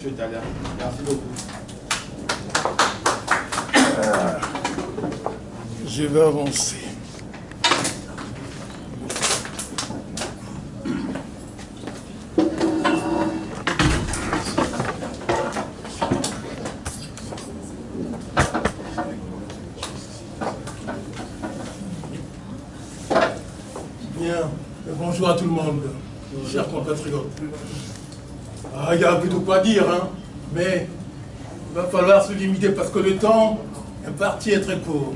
Monsieur Talia, merci beaucoup. Je vais avancer. Bien, bonjour à tout le monde, chers compatriotes. Il y a plus de quoi dire, hein, mais il va falloir se limiter parce que le temps imparti est très court.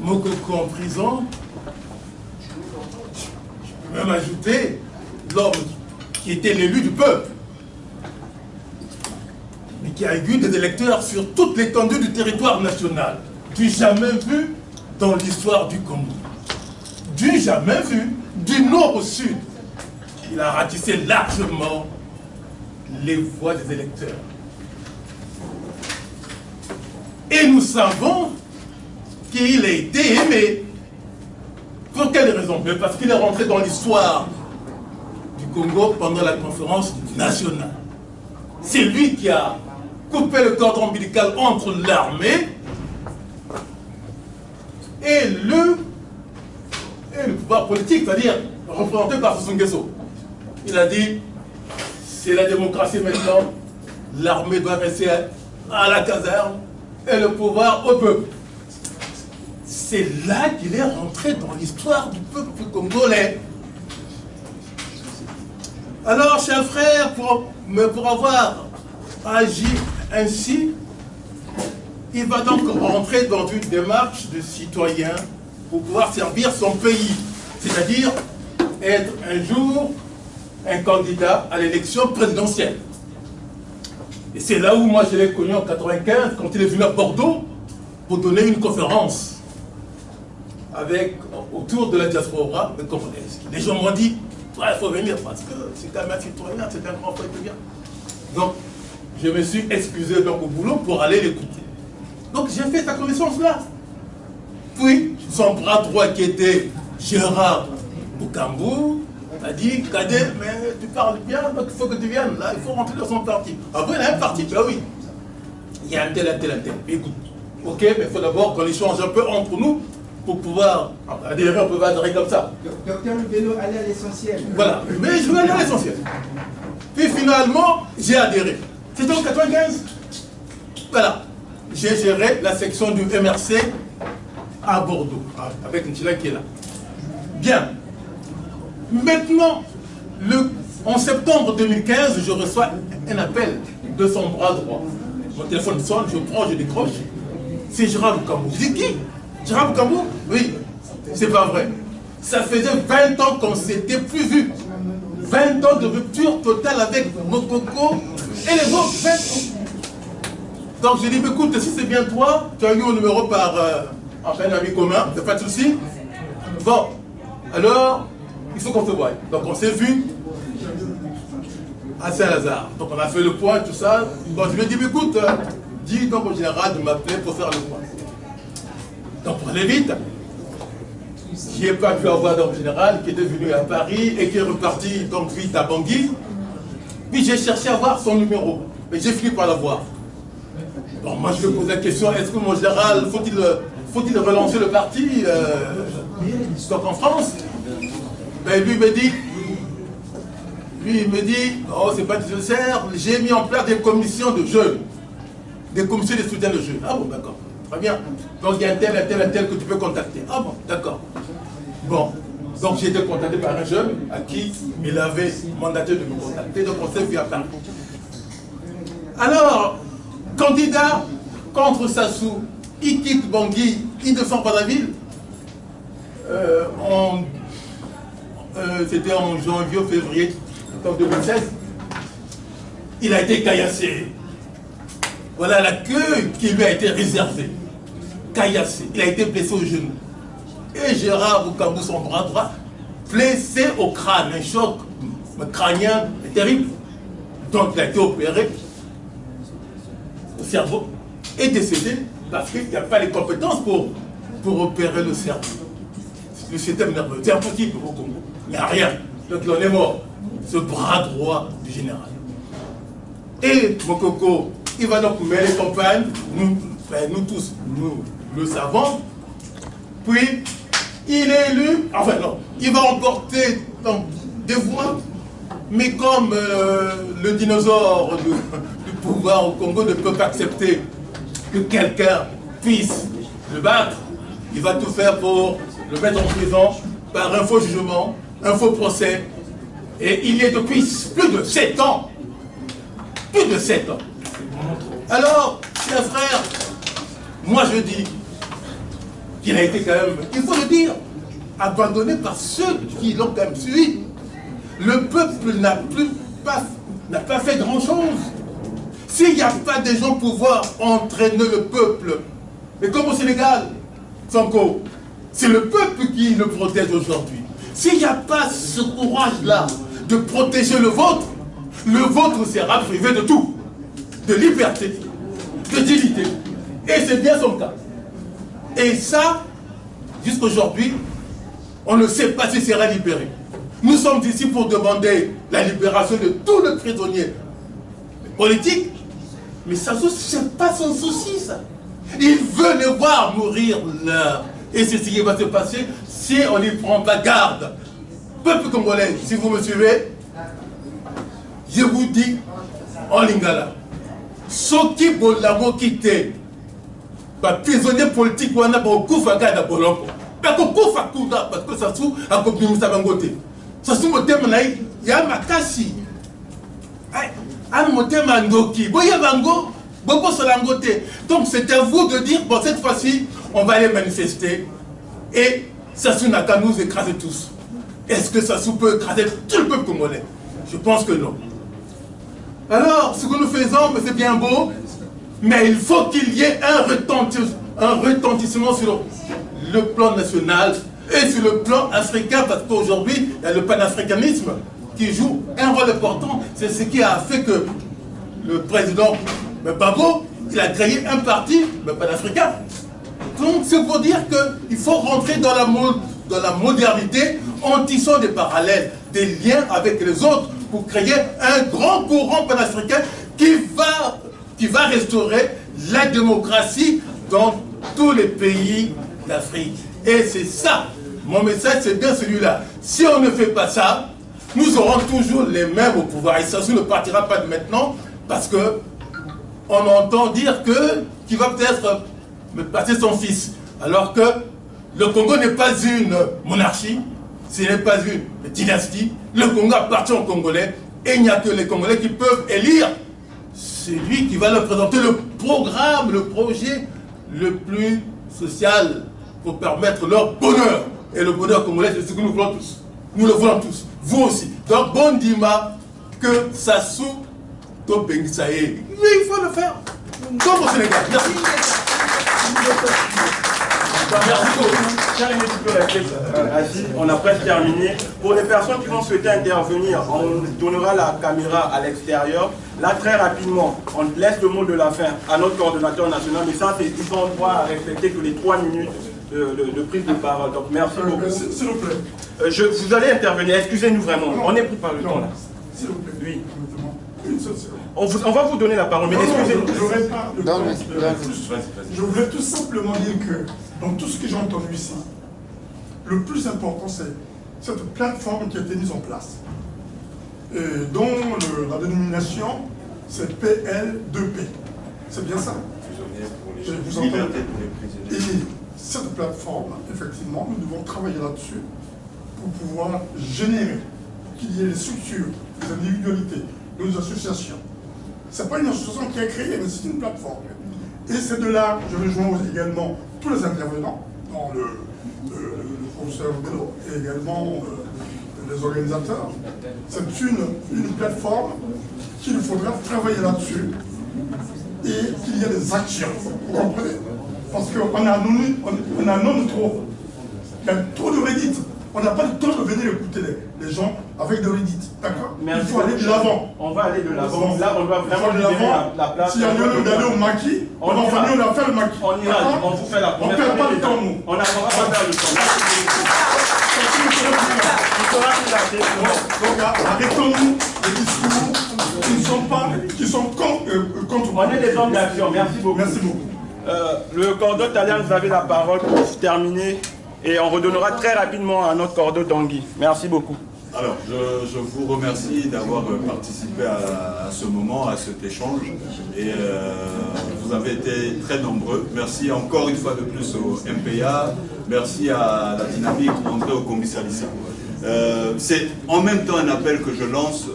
Mokoko en prison, je peux même ajouter l'homme qui était l'élu du peuple, mais qui a eu des électeurs sur toute l'étendue du territoire national, du jamais vu dans l'histoire du Congo, du jamais vu, du nord au sud. Il a ratissé largement les voix des électeurs. Et nous savons qu'il a été aimé. Pour quelle raison? Mais parce qu'il est rentré dans l'histoire du Congo pendant la conférence nationale. C'est lui qui a coupé le cordon ombilical entre l'armée et le pouvoir politique, c'est-à-dire représenté par Sassou Nguesso. Il a dit, c'est la démocratie maintenant, l'armée doit rester à la caserne et le pouvoir au peuple. C'est là qu'il est rentré dans l'histoire du peuple congolais. Alors, chers frères, pour avoir agi ainsi, il va donc rentrer dans une démarche de citoyen pour pouvoir servir son pays, c'est-à-dire être un jour un candidat à l'élection présidentielle. Et c'est là où moi je l'ai connu en 1995, quand il est venu à Bordeaux pour donner une conférence autour de la diaspora congolaise. Les gens m'ont dit, ouais, il faut venir parce que c'est quand même un citoyen, c'est un grand frère qui vient. Donc, je me suis excusé donc au boulot pour aller l'écouter. Donc j'ai fait sa connaissance là. Puis, son bras droit qui était Gérard Boukambou, a dit, Cadet, mais tu parles bien, donc il faut que tu viennes, là, il faut rentrer dans son parti. Ah bon, il a un parti, ben oui. Il y a un tel. Écoute, ok, mais il faut d'abord qu'on échange un peu entre nous pour pouvoir adhérer, on peut pas adhérer comme ça. Docteur Lubelo, allez à l'essentiel. Voilà, mais je vais aller à l'essentiel. Puis finalement, j'ai adhéré. C'était en 1995. Voilà, j'ai géré la section du MRC à Bordeaux, avec Nchila qui est là. Bien. Maintenant, en septembre 2015, je reçois un appel de son bras droit. Mon téléphone sonne, je prends, je décroche. C'est Gérard Boukambou. Je dis qui? Gérard Boukambou? Oui, c'est pas vrai. Ça faisait 20 ans qu'on ne s'était plus vu. 20 ans de rupture totale avec Mokoko et les autres 20 ans. Donc j'ai dit, écoute, si c'est bien toi, tu as eu mon numéro par un ami commun, il n'y a pas de souci. Bon, alors, il faut qu'on se voie. Donc on s'est vu à Saint-Lazare. Donc on a fait le point, tout ça. Donc je lui ai dit, écoute, dis donc au général de m'appeler pour faire le point. Donc pour aller vite, je n'ai pas pu avoir donc le général qui était venu à Paris et qui est reparti donc vite à Bangui. Puis j'ai cherché à voir son numéro. Mais j'ai fini par l'avoir. Bon, moi je me pose la question, est-ce que mon général, faut-il relancer le parti donc en France? Ben, lui il me dit, oh c'est pas nécessaire, j'ai mis en place des commissions de jeunes, des commissions de soutien de jeunes. Ah bon, d'accord, très bien. Donc il y a un tel que tu peux contacter. Ah bon, d'accord. Bon, donc j'ai été contacté par un jeune à qui il avait mandaté de me contacter, donc on s'est vu à Paris. Alors, candidat contre Sassou, il quitte Bangui, il descend par la ville. C'était en janvier ou février 2016, il a été caillassé. Voilà l'accueil qui lui a été réservé. Caillassé. Il a été blessé au genou. Et Gérard Boukambou, son bras droit, blessé au crâne, un choc crânien terrible. Donc il a été opéré au cerveau et décédé parce qu'il n'y a pas les compétences pour opérer le cerveau. Le système nerveux, c'est impossible au Congo. Il n'y a rien. Donc il en est mort. ce bras droit du général. Et Mokoko, il va donc mener campagne, nous tous, nous le savons, puis il est élu, enfin non, il va emporter des voix, mais comme le dinosaure du pouvoir au Congo ne peut pas accepter que quelqu'un puisse le battre, il va tout faire pour le mettre en prison par un faux jugement, un faux procès. Et il y est depuis plus de 7 ans. Plus de 7 ans. Alors, chers frères, moi je dis qu'il a été quand même, il faut le dire, abandonné par ceux qui l'ont quand même suivi. Le peuple n'a pas fait grand-chose. S'il n'y a pas des gens pour pouvoir entraîner le peuple, mais comme au Sénégal, Sanko, c'est le peuple qui le protège aujourd'hui. S'il n'y a pas ce courage-là de protéger le vôtre sera privé de tout. De liberté, de dignité. Et c'est bien son cas. Et ça, jusqu'aujourd'hui, on ne sait pas s'il sera libéré. Nous sommes ici pour demander la libération de tous les prisonniers politiques, mais ça, c'est pas son souci, ça. Il veut les voir mourir là. Et c'est ce qui va se passer si on n'y prend pas garde. Peuple congolais, si vous me suivez, je vous dis en lingala, soki bolamo kite, prisonnier politique wana ba okufa kaka na boloko. Ba kokufa kuda parce que ça sou akobimisa bangote. Ça sou motema na ya makasi. Ai, am motema ndoki. Boya bango, boko solangote. Donc c'est à vous de dire bon cette fois-ci, on va aller manifester et Sassou n'a qu'à nous écraser tous. Est-ce que Sassou peut écraser tout le peuple congolais? Je pense que non. Alors, ce que nous faisons, c'est bien beau, mais il faut qu'il y ait un retentissement sur le plan national et sur le plan africain, parce qu'aujourd'hui, il y a le panafricanisme qui joue un rôle important. C'est ce qui a fait que le président Gbagbo, il a créé un parti panafricain. Donc, c'est pour dire qu'il faut rentrer dans la modernité en tissant des parallèles, des liens avec les autres pour créer un grand courant panafricain qui va restaurer la démocratie dans tous les pays d'Afrique. Et c'est ça, mon message, c'est bien celui-là. Si on ne fait pas ça, nous aurons toujours les mêmes au pouvoir. Et ça ne partira pas de maintenant, parce que on entend dire qu'il va peut-être me passer son fils. Alors que le Congo n'est pas une monarchie, ce n'est pas une dynastie. Le Congo appartient aux Congolais et il n'y a que les Congolais qui peuvent élire celui qui va leur présenter le programme, le projet le plus social pour permettre leur bonheur. Et le bonheur congolais, c'est ce que nous voulons tous. Nous le voulons tous. Vous aussi. Donc, bon dima que Sassou Tobengisaye. Mais il faut le faire. Comme au Sénégal. Merci. Merci beaucoup. On a presque terminé. Pour les personnes qui vont souhaiter intervenir, on donnera la caméra à l'extérieur. Là, très rapidement, on laisse le mot de la fin à notre coordonnateur national. Mais ça, c'est ils ont droit à respecter que les 3 minutes de prise de parole. Donc, merci beaucoup. S'il vous plaît. Vous allez intervenir. Excusez-nous vraiment. On est pris par le temps là. S'il vous plaît. Oui. Une seule seconde. On va vous donner la parole, mais excusez-nous. Je voulais tout simplement dire que dans tout ce que j'ai entendu ici, le plus important, c'est cette plateforme qui a été mise en place, et dont la dénomination, c'est PL2P. C'est bien ça? Vous entendez? Et cette plateforme, effectivement, nous devons travailler là-dessus pour pouvoir générer, qu'il y ait des structures, des individualités, nos associations. Ce n'est pas une association qui a créé, mais c'est une plateforme. Et c'est de là, je rejoins également tous les intervenants, dans le professeur Bello et également les organisateurs. C'est une plateforme qu'il faudra travailler là-dessus et qu'il y ait des actions. Vous comprenez? Parce qu'on a non trop. Il y a trop de redites. On n'a pas le temps de venir écouter les gens avec des redites. D'accord? Il faut aller de l'avant. On va aller de l'avant. Là, on doit vraiment de l'avant. la place. Si on a lieu d'aller au maquis, on va venir, on a fait le maquis. On ira, on vous fait la première. On ne perd pas le temps, nous. On va pas perdre le temps. Merci beaucoup. Donc, arrêtons-nous les discours qui sont contre. On est des hommes d'action. Merci beaucoup. Merci beaucoup. Le cordeau italien, vous avez la parole pour se terminer et on redonnera très rapidement à notre cordeau Tanguy. Merci beaucoup. Alors, je vous remercie d'avoir participé à ce moment, à cet échange. Et vous avez été très nombreux. Merci encore une fois de plus au MPA. Merci à la dynamique André au commissariat. C'est en même temps un appel que je lance,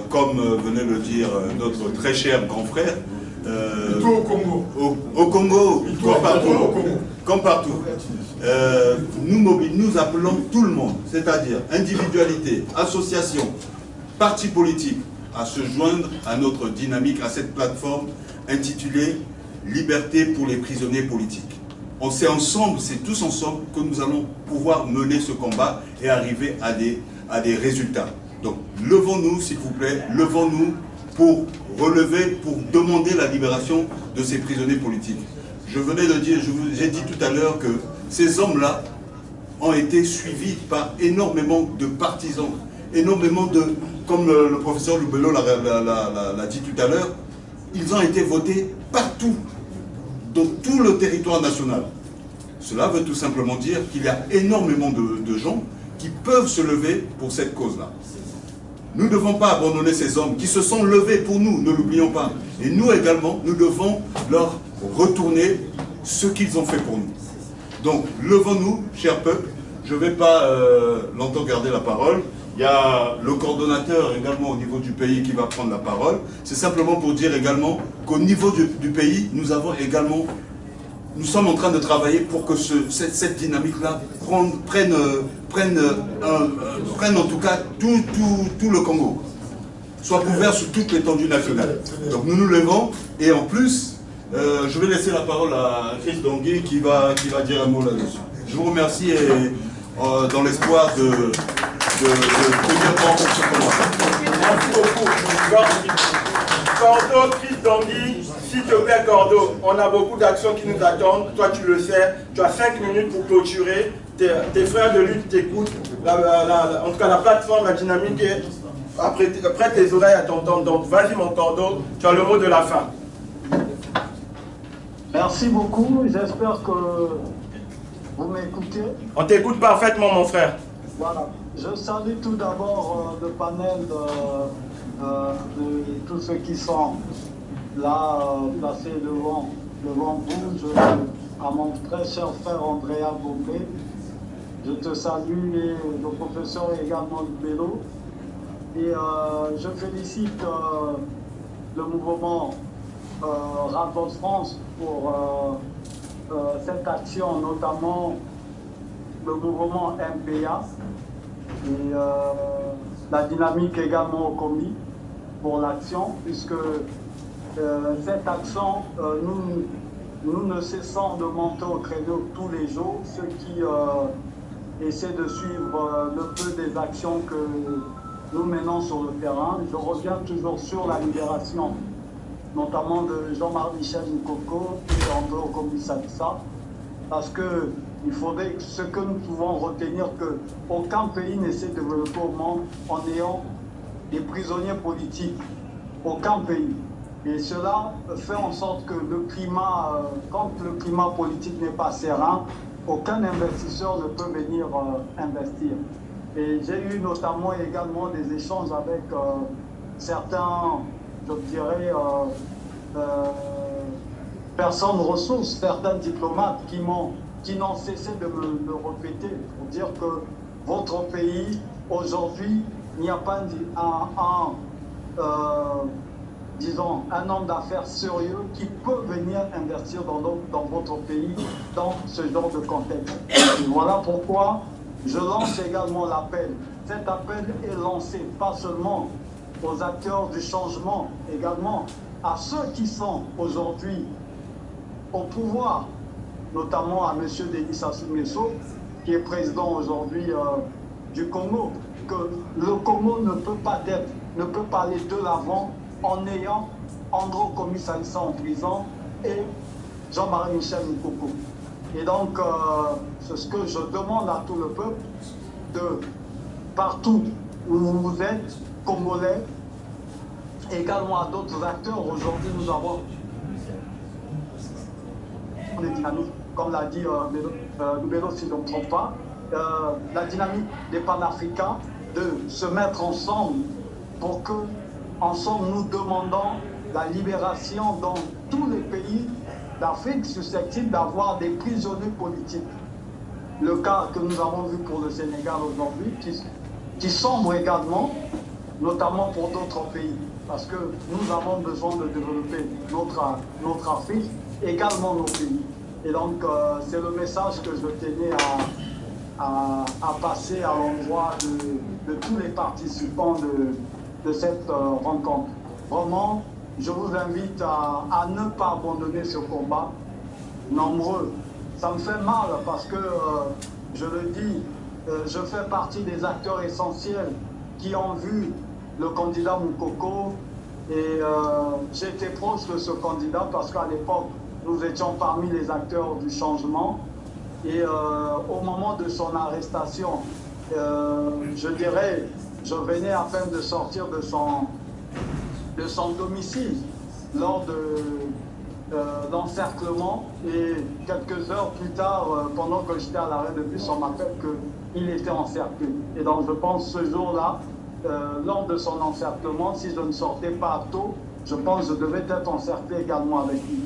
comme venait de le dire notre très cher grand frère. Au Congo. Au Congo, comme partout. Nous appelons tout le monde, c'est-à-dire individualité, association, partis politiques, à se joindre à notre dynamique, à cette plateforme intitulée « Liberté pour les prisonniers politiques ». C'est ensemble, c'est tous ensemble que nous allons pouvoir mener ce combat et arriver à des résultats. Donc, levons-nous, s'il vous plaît, levons-nous pour relever, pour demander la libération de ces prisonniers politiques. Je venais de dire, j'ai dit tout à l'heure que ces hommes-là ont été suivis par énormément de partisans, énormément de, comme le professeur Loubello l'a dit tout à l'heure, ils ont été votés partout, dans tout le territoire national. Cela veut tout simplement dire qu'il y a énormément de gens qui peuvent se lever pour cette cause-là. Nous ne devons pas abandonner ces hommes qui se sont levés pour nous, ne l'oublions pas. Et nous également, nous devons leur retourner ce qu'ils ont fait pour nous. Donc, levons-nous, cher peuple. Je ne vais pas longtemps garder la parole. Il y a le coordonnateur également au niveau du pays qui va prendre la parole. C'est simplement pour dire également qu'au niveau du pays, nous sommes en train de travailler pour que cette dynamique-là prenne en tout cas tout le Congo, soit couvert sur toute l'étendue nationale. Donc nous nous levons et en plus, je vais laisser la parole à Chris Dongui qui va dire un mot là-dessus. Je vous remercie et dans l'espoir de tenir compte de ce combat. Merci beaucoup. Cordo, Chris Dongui, s'il te plaît Cordo, on a beaucoup d'actions qui nous attendent. Toi tu le sais, tu as 5 minutes pour clôturer. Tes frères de lutte t'écoutent. En tout cas la plateforme, la dynamique est prête tes oreilles à t'entendre. Donc vas-y mon Cordo, tu as le mot de la fin. Merci beaucoup, j'espère que vous m'écoutez. On t'écoute parfaitement mon frère. Voilà, je salue tout d'abord le panel de tous ceux qui sont là placés devant vous. À mon très cher frère Andrea Bombé, je te salue et le professeur également de Bello. Et je félicite le mouvement Rapport France pour cette action, notamment le mouvement MPA et la dynamique également au commis pour l'action, puisque cette action, nous ne cessons de monter au créneau tous les jours, ceux qui essaient de suivre le peu des actions que nous menons sur le terrain. Je reviens toujours sur la libération, notamment de Jean-Marc Michel Nkoko et André Okomi-Salissa, parce que il faudrait ce que nous pouvons retenir qu'aucun pays ne s'est développé au monde en ayant des prisonniers politiques. Aucun pays. Et cela fait en sorte que le climat, quand le climat politique n'est pas serein, aucun investisseur ne peut venir investir. Et j'ai eu notamment également des échanges avec certains, je dirais, personnes ressources, certains diplomates qui n'ont cessé de me répéter pour dire que votre pays, aujourd'hui, il n'y a pas disons, un homme d'affaires sérieux qui peut venir investir dans votre pays, dans ce genre de contexte. Et voilà pourquoi je lance également l'appel. Cet appel est lancé pas seulement aux acteurs du changement, également à ceux qui sont aujourd'hui au pouvoir, notamment à M. Denis Sassou Nguesso, qui est président aujourd'hui du Congo, que le Congo ne peut pas aller de l'avant en ayant André Okomi-Salissa en prison et Jean-Marie Michel Nkoko. Et donc, c'est ce que je demande à tout le peuple, de partout où vous êtes, Congolais, également à d'autres acteurs. Aujourd'hui, nous avons des dynamiques, comme l'a dit Noubelo, si je ne me trompe pas, la dynamique des panafricains de se mettre ensemble pour que, ensemble, nous demandons la libération dans tous les pays d'Afrique susceptibles d'avoir des prisonniers politiques. Le cas que nous avons vu pour le Sénégal aujourd'hui, qui sombre également, notamment pour d'autres pays, parce que nous avons besoin de développer notre Afrique, également nos pays. Et donc, c'est le message que je tenais à passer à l'endroit de tous les participants de cette rencontre. Vraiment, je vous invite à ne pas abandonner ce combat. Nombreux. Ça me fait mal parce que, je le dis, je fais partie des acteurs essentiels qui ont vu le candidat Moukoko et j'ai été proche de ce candidat parce qu'à l'époque, nous étions parmi les acteurs du changement et au moment de son arrestation, je dirais, je venais à peine de sortir de son domicile lors de l'encerclement et quelques heures plus tard, pendant que j'étais à l'arrêt de bus, on m'appelle qu'il était encerclé. Et donc je pense ce jour-là, lors de son encerclement, si je ne sortais pas tôt, je pense que je devais être encerclé également avec lui.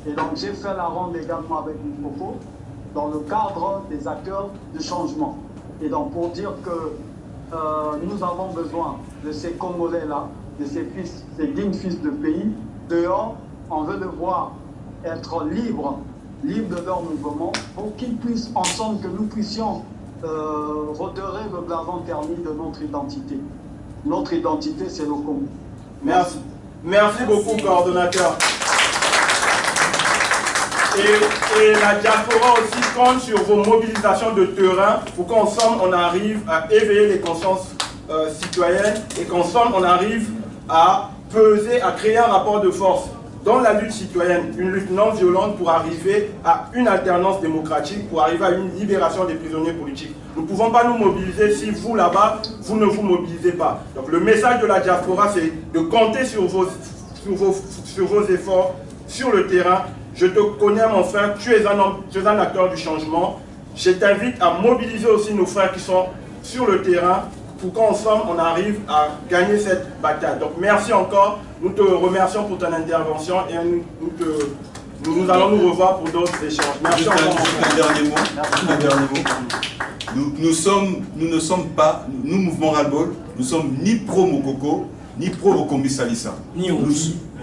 Et donc j'ai fait la ronde également avec Moukoko dans le cadre des acteurs du changement. Et donc pour dire que nous avons besoin de ces Congolais-là, de ces dignes fils de pays, dehors, on veut les voir être libres de leur mouvement, pour qu'ils puissent, ensemble, que nous puissions redorer le blason terni de notre identité. Notre identité, c'est le Congo. Merci. Merci beaucoup, coordonnateur. Et la diaspora aussi compte sur vos mobilisations de terrain pour qu'ensemble on arrive à éveiller les consciences citoyennes et qu'ensemble on arrive à peser, à créer un rapport de force dans la lutte citoyenne, une lutte non violente pour arriver à une alternance démocratique, pour arriver à une libération des prisonniers politiques. Nous ne pouvons pas nous mobiliser si vous là-bas, vous ne vous mobilisez pas. Donc le message de la diaspora, c'est de compter sur vos efforts sur le terrain. Je te connais mon frère, tu es un acteur du changement. Je t'invite à mobiliser aussi nos frères qui sont sur le terrain pour qu'ensemble on arrive à gagner cette bataille. Donc merci encore, nous te remercions pour ton intervention et nous allons nous revoir pour d'autres échanges. Merci encore. Un dernier mot. Nous ne sommes pas, nous mouvement Ras-le-Bol, nous sommes ni pro-Moukoko, ni pro-Okombi Salissa.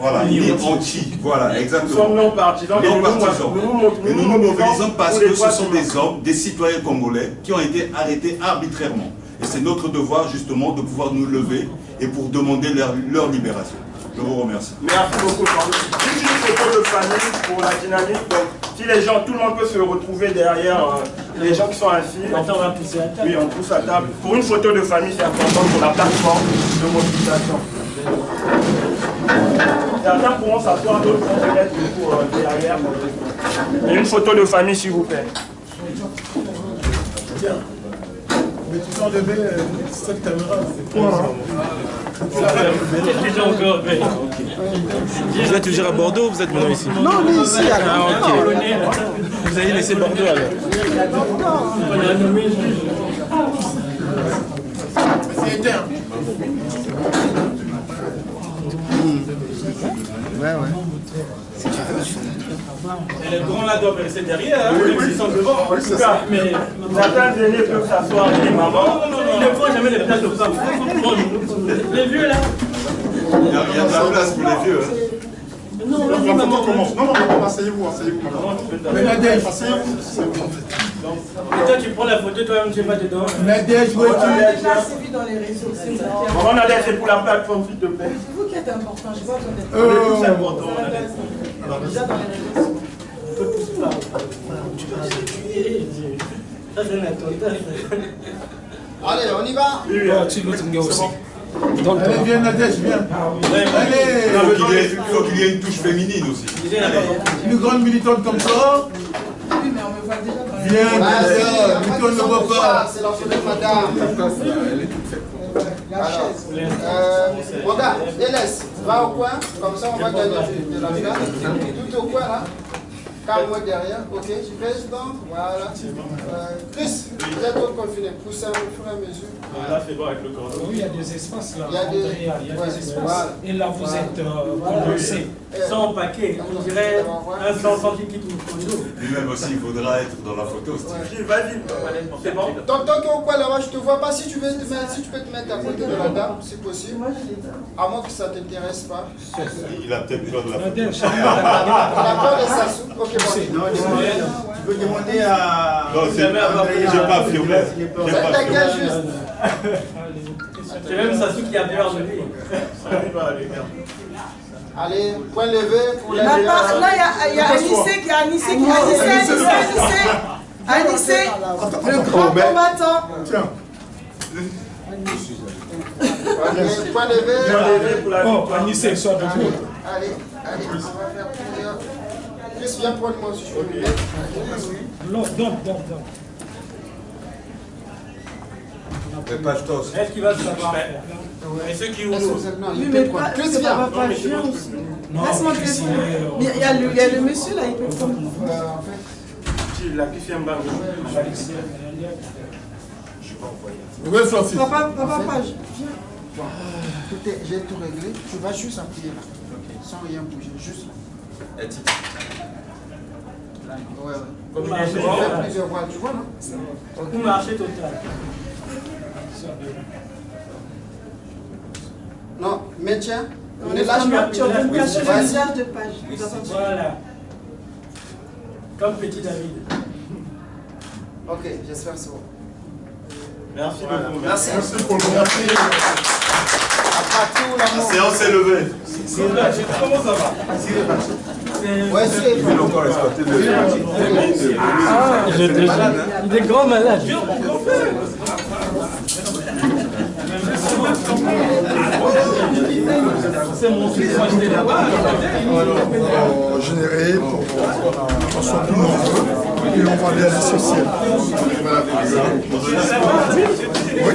Voilà, ni anti, voilà, exactement. Nous sommes non partisans. Et nous nous mobilisons parce que ce sont des hommes, des citoyens congolais qui ont été arrêtés arbitrairement. Et c'est notre devoir justement de pouvoir nous lever et pour demander leur libération. Je vous remercie. Merci beaucoup. Juste une photo de famille pour la dynamique. Donc, si les gens, tout le monde peut se retrouver derrière les gens qui sont assis. Attends, on va pousser à table. Oui, on pousse à table. Pour une photo de famille, c'est important pour la plateforme de mobilisation. Certains pourront s'asseoir, d'autres vont se mettre du coup derrière. Et une photo de famille, s'il vous plaît. Bien. Mais tu sors de cette caméra, c'est quoi? Qu'est-ce qu'ils ont encore fait? Vous êtes toujours à Bordeaux ou vous êtes venu ici? Non, mais ici, Ah, ok. Vous avez laissé Bordeaux alors? C'est éteint. Ouais. Et les grands là doivent rester derrière, hein, ils sont devant. En tout cas, mais certains aînés peuvent s'asseoir avec les mamans. Ils ne font jamais les places de femmes. Les vieux là. Il y a de la place pour les vieux. Non, La vas-y, photo maman. commence. Non, asseyez-vous, maman. Mais Nadège, Asseyez-vous, c'est bon. Et toi, tu prends la photo, toi-même, tu n'es pas dedans. Nadège, où es-tu? C'est vu dans les réseaux, c'est ça. On a l'air, c'est pour la plateforme, s'il te plaît. C'est vous qui êtes important, je vois que vous êtes On est tous importants. déjà dans les réseaux. Ça, c'est un attentat. Allez, on y va. Oui, Tu l'autre gars aussi. Allez, viens Nadège, viens. Allez, Il faut qu'il y ait une touche féminine aussi. Déjà, il n'a pas compris. une grande militante comme ça. Oui, mais on me voit déjà dans Viens, mais on ne voit pas. C'est la photo de madame. Alors, mon gars, Eles, va au coin, comme ça on va gagner de la place. Tout au coin là. Calme-moi derrière, ok, président, voilà. Chris, vous êtes tous confinés, poussez au fur et à mesure. Là, c'est bon avec le cordon. Oui, il y a des espaces là. Il y a des, des espaces. Voilà. Et là, vous êtes condensé. Sans paquet, on dirait un 100 centimes nous. Lui-même aussi, il faudra être dans la photo. Vas-y, c'est bon. Tant que au coin là-bas, je te vois pas. Si tu peux te mettre à côté de la dame, si possible. À moins que ça ne t'intéresse pas. Il a peut-être peur de la photo. Il a peur de sa soupe. Ok, bon. Tu peux demander à... Non, j'ai pas affirmé. Faites la gueule juste. C'est même Sassou qui a peur de lui. Allez, point levé pour la Là, il y a Anissé qui Anissé, le grand combattant. Tiens. Point levé. Oh, Anissé, sois de vous. Allez, on va faire plusieurs. Chris, viens prendre moi si je peux me mettre. Non, donne. Est-ce qu'il va se savoir faire? Et ceux qui Non, Oui, il mais peut prendre. pas, Chris, ça viens. va pas bien aussi. Non, Laisse-moi te Chris, répondre. Il y a le monsieur là, il peut prendre. En fait, la qui fait un bang. Oui, Francis. Papa, viens. j'ai tout réglé. Tu vas juste appuyer là. Sans rien bouger, juste là. Ouais. Comme Tu marché, fais plusieurs fois, tu vois, non? tout marché total. Non, maintiens. On Ne est lâche pas. tu peux me cacher le Vas-y. visage de page. Voilà. Comme petit David. Ok, j'espère que c'est bon. Merci beaucoup. Merci. Merci pour le À partout, La l'amour. séance est levée. Comment ça va? Ouais, c'est Il est grand malade. C'est mon fils, moi j'étais là-bas. généré pour qu'on soit plus nombreux et on va aller à l'essentiel. Oui.